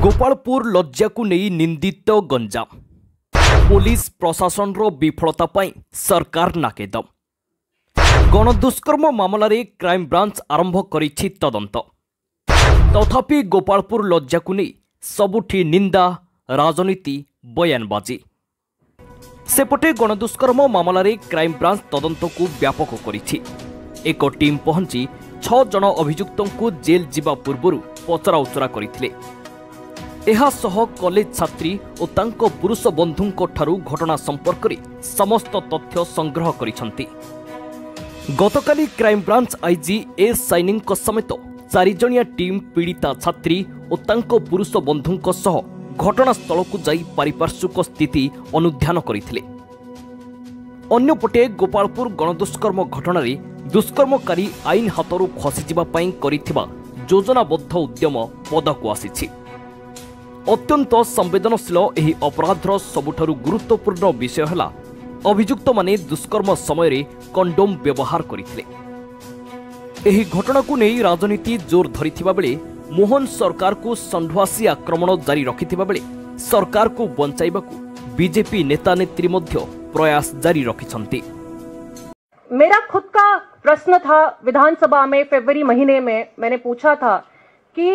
गोपालपुर लज्जा को नहीं निंदित गंजाम पुलिस प्रशासन विफलता पाई सरकार नाकेदम गणदुष्कर्म मामला रे क्राइम ब्रांच आरंभ करिछि तदंत तथापि गोपालपुर लज्जा को नहीं सबुठी निंदा राजनीति बयानबाजी सेपटे गणदुष्कर्म मामला रे क्राइम ब्रांच तदंत को व्यापक करिछि। एक टीम पहुंची 6 जन अभियुक्तों को जेल जिबा पूर्व पचरा उचरा करथिले। एहा सह कॉलेज छात्री और तांको पुरुष बंधुंको ठारू घटना संपर्क रे समस्त तथ्य संग्रह करिसंती। गतकाली क्राइम ब्रांच आईजी एस साइनिंग समेत 4 जणिया टीम पीड़िता छात्री और तांको पुरुष बंधुंको सह घटनास्थल को जाई पारिपार्श्विक स्थिति अनुध्यान करथिले। अन्यपटे गोपालपुर गणदुष्कर्म घटना रे दुष्कर्मकारी आईन हाथरू खसीजिबा पई करिथिबा योजनाबद्ध उद्यम पदकु आसीछि। अत्यंत संवेदनशील एही अपराधर सबुठारु गुरुत्वपूर्ण विषय हला अभियुक्त माने दुष्कर्म समय कंडोम व्यवहार करथिले। एही घटना को नहीं राजनीति जोर धरिथिबा बेले मोहन सरकार को संढुआसी आक्रमण जारी रखिथिबा बेले सरकार को बंचाइबाकू बीजेपी नेता नेत्री मध्य प्रयास जारी रखिछंती। मेरा खुद का प्रश्न था विधानसभा में फरवरी महीने में मैंने पूछा था कि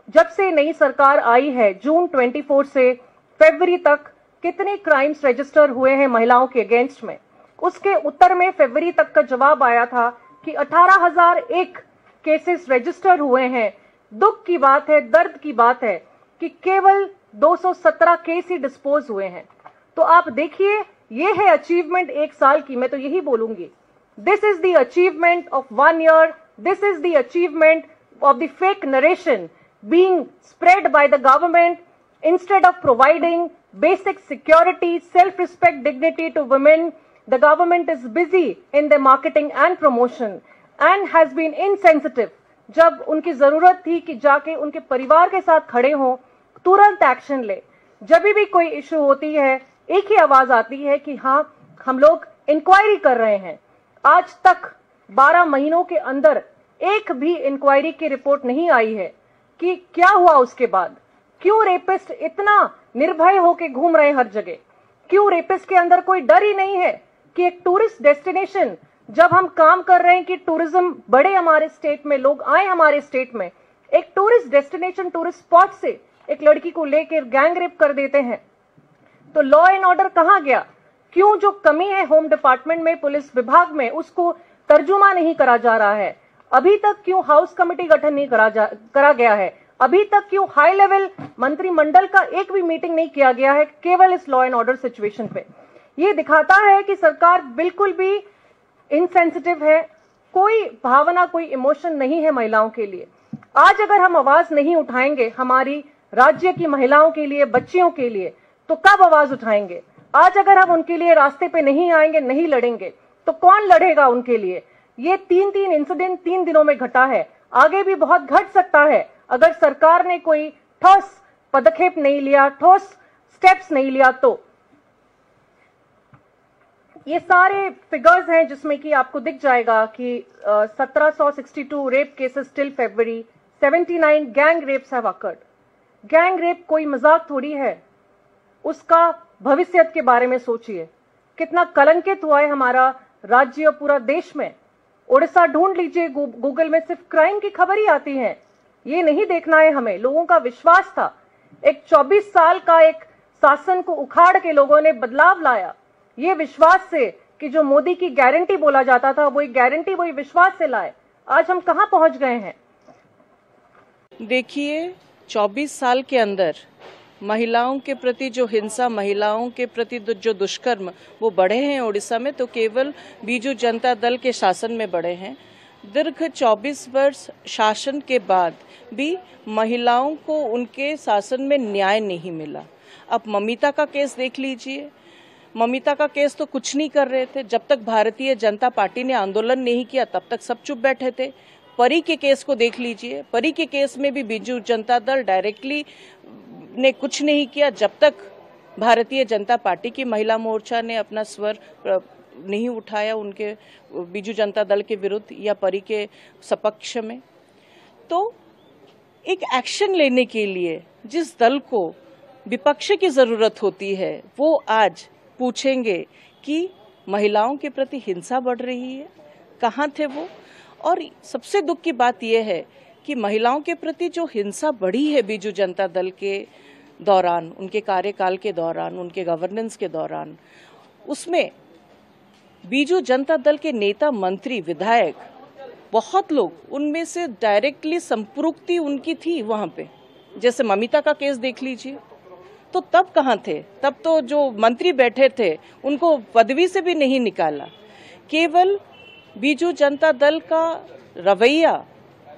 जब से नई सरकार आई है जून 24 से फरवरी तक कितने क्राइम्स रजिस्टर हुए हैं महिलाओं के अगेंस्ट में। उसके उत्तर में फरवरी तक का जवाब आया था कि 18,001 केसेस रजिस्टर हुए हैं। दुख की बात है, दर्द की बात है कि केवल 217 केस ही डिस्पोज हुए हैं। तो आप देखिए ये है अचीवमेंट एक साल की। मैं तो यही बोलूंगी, this is the achievement of 1 year, this is the achievement of the fake narration being spread by the government instead of providing basic security, self-respect, dignity to women. The government is busy in their marketing and promotion and has been insensitive जब उनकी जरूरत थी कि जाके उनके परिवार के साथ खड़े हों, तुरंत एक्शन ले। जब भी कोई इशू होती है एक ही आवाज आती है कि हाँ हम लोग इंक्वायरी कर रहे हैं। आज तक 12 महीनों के अंदर एक भी इंक्वायरी की रिपोर्ट नहीं आई है कि क्या हुआ उसके बाद। क्यों रेपिस्ट इतना निर्भय होके घूम रहे हर जगह? क्यों रेपिस्ट के अंदर कोई डर ही नहीं है कि एक टूरिस्ट डेस्टिनेशन जब हम काम कर रहे हैं कि टूरिज्म बढ़े हमारे स्टेट में, लोग आए हमारे स्टेट में, एक टूरिस्ट डेस्टिनेशन टूरिस्ट स्पॉट से एक लड़की को लेकर गैंग रेप कर देते हैं तो लॉ एंड ऑर्डर कहां गया? क्यों जो कमी है होम डिपार्टमेंट में, पुलिस विभाग में, उसको तर्जुमा नहीं करा जा रहा है? अभी तक क्यों हाउस कमेटी गठन नहीं करा गया है? अभी तक क्यों हाई लेवल मंत्रिमंडल का एक भी मीटिंग नहीं किया गया है केवल इस लॉ एंड ऑर्डर सिचुएशन पे? ये दिखाता है कि सरकार बिल्कुल भी इनसेंसिटिव है। कोई भावना, कोई इमोशन नहीं है महिलाओं के लिए। आज अगर हम आवाज नहीं उठाएंगे हमारी राज्य की महिलाओं के लिए, बच्चियों के लिए, तो कब आवाज उठाएंगे? आज अगर हम उनके लिए रास्ते पे नहीं आएंगे, नहीं लड़ेंगे, तो कौन लड़ेगा उनके लिए? ये 3 इंसिडेंट 3 दिनों में घटा है, आगे भी बहुत घट सकता है अगर सरकार ने कोई ठोस पदक्षेप नहीं लिया, ठोस स्टेप्स नहीं लिया। तो ये सारे फिगर्स हैं जिसमें कि आपको दिख जाएगा कि 1762 rape cases till February, 79 gang rapes have occurred. Gang rape कोई मजाक थोड़ी है। उसका भविष्य के बारे में सोचिए, कितना कलंकित हुआ है हमारा राज्य, पूरा देश में। ओडिशा ढूंढ लीजिए गूगल में, सिर्फ क्राइम की खबर ही आती है। ये नहीं देखना है हमें। लोगों का विश्वास था, एक 24 साल का एक शासन को उखाड़ के लोगों ने बदलाव लाया, ये विश्वास से कि जो मोदी की गारंटी बोला जाता था वही गारंटी, वही विश्वास से लाए। आज हम कहां पहुंच गए हैं? देखिए 24 साल के अंदर महिलाओं के प्रति जो हिंसा, महिलाओं के प्रति जो दुष्कर्म वो बढ़े हैं ओडिशा में, तो केवल बीजू जनता दल के शासन में बढ़े हैं। दीर्घ 24 वर्ष शासन के बाद भी महिलाओं को उनके शासन में न्याय नहीं मिला। अब ममिता का केस देख लीजिए। ममिता का केस तो कुछ नहीं कर रहे थे। जब तक भारतीय जनता पार्टी ने आंदोलन नहीं किया तब तक सब चुप बैठे थे। परी के केस को देख लीजिए। परी के केस में भी बीजू जनता दल डायरेक्टली ने कुछ नहीं किया जब तक भारतीय जनता पार्टी की महिला मोर्चा ने अपना स्वर नहीं उठाया उनके बीजू जनता दल के विरुद्ध या परी के सपक्ष में। तो एक एक्शन लेने के लिए जिस दल को विपक्ष की जरूरत होती है वो आज पूछेंगे कि महिलाओं के प्रति हिंसा बढ़ रही है, कहाँ थे वो। और सबसे दुख की बात यह है कि महिलाओं के प्रति जो हिंसा बढ़ी है बीजू जनता दल के दौरान, उनके कार्यकाल के दौरान, उनके गवर्नेंस के दौरान, उसमें बीजू जनता दल के नेता, मंत्री, विधायक, बहुत लोग उनमें से डायरेक्टली संपृक्ति उनकी थी वहां पे। जैसे ममिता का केस देख लीजिए, तो तब कहाँ थे? तब तो जो मंत्री बैठे थे उनको पदवी से भी नहीं निकाला। केवल बीजू जनता दल का रवैया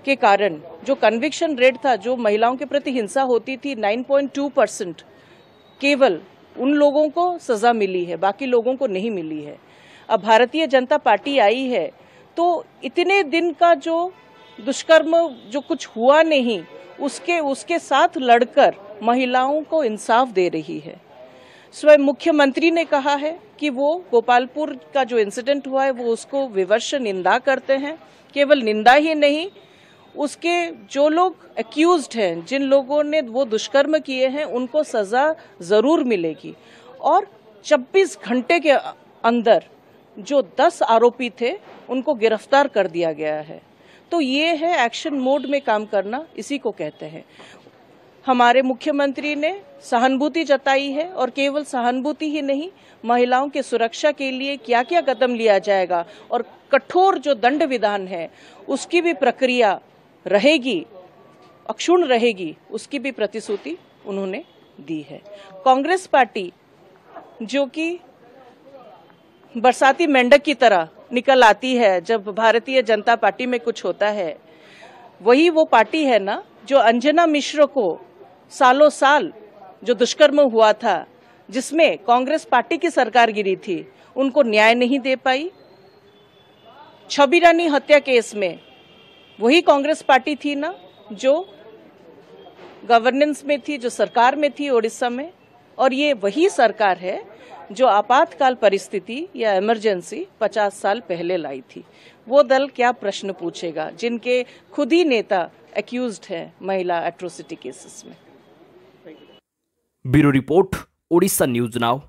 के कारण जो कन्विक्शन रेट था, जो महिलाओं के प्रति हिंसा होती थी 9.2%, केवल उन लोगों को सजा मिली है, बाकी लोगों को नहीं मिली है। अब भारतीय जनता पार्टी आई है तो इतने दिन का जो दुष्कर्म जो कुछ हुआ नहीं, उसके साथ लड़कर महिलाओं को इंसाफ दे रही है। स्वयं मुख्यमंत्री ने कहा है कि वो गोपालपुर का जो इंसिडेंट हुआ है वो उसको विवश निंदा करते हैं। केवल निंदा ही नहीं, उसके जो लोग एक्यूज्ड हैं, जिन लोगों ने वो दुष्कर्म किए हैं, उनको सजा जरूर मिलेगी। और 24 घंटे के अंदर जो 10 आरोपी थे उनको गिरफ्तार कर दिया गया है। तो ये है एक्शन मोड में काम करना, इसी को कहते हैं। हमारे मुख्यमंत्री ने सहानुभूति जताई है, और केवल सहानुभूति ही नहीं, महिलाओं की सुरक्षा के लिए क्या क्या कदम लिया जाएगा और कठोर जो दंड विधान है उसकी भी प्रक्रिया रहेगी, अक्षुण्ण रहेगी, उसकी भी प्रतिश्रुति उन्होंने दी है। कांग्रेस पार्टी जो कि बरसाती मेंढक की तरह निकल आती है जब भारतीय जनता पार्टी में कुछ होता है, वही वो पार्टी है ना जो अंजना मिश्र को सालों साल जो दुष्कर्म हुआ था, जिसमें कांग्रेस पार्टी की सरकार गिरी थी, उनको न्याय नहीं दे पाई। छवि रानी हत्या केस में वही कांग्रेस पार्टी थी ना जो गवर्नेंस में थी, जो सरकार में थी ओडिशा में, और ये वही सरकार है जो आपातकाल परिस्थिति या इमरजेंसी 50 साल पहले लाई थी। वो दल क्या प्रश्न पूछेगा जिनके खुद ही नेता एक्यूज्ड है महिला एट्रोसिटी केसेस में। Bureau report, Odisha news now.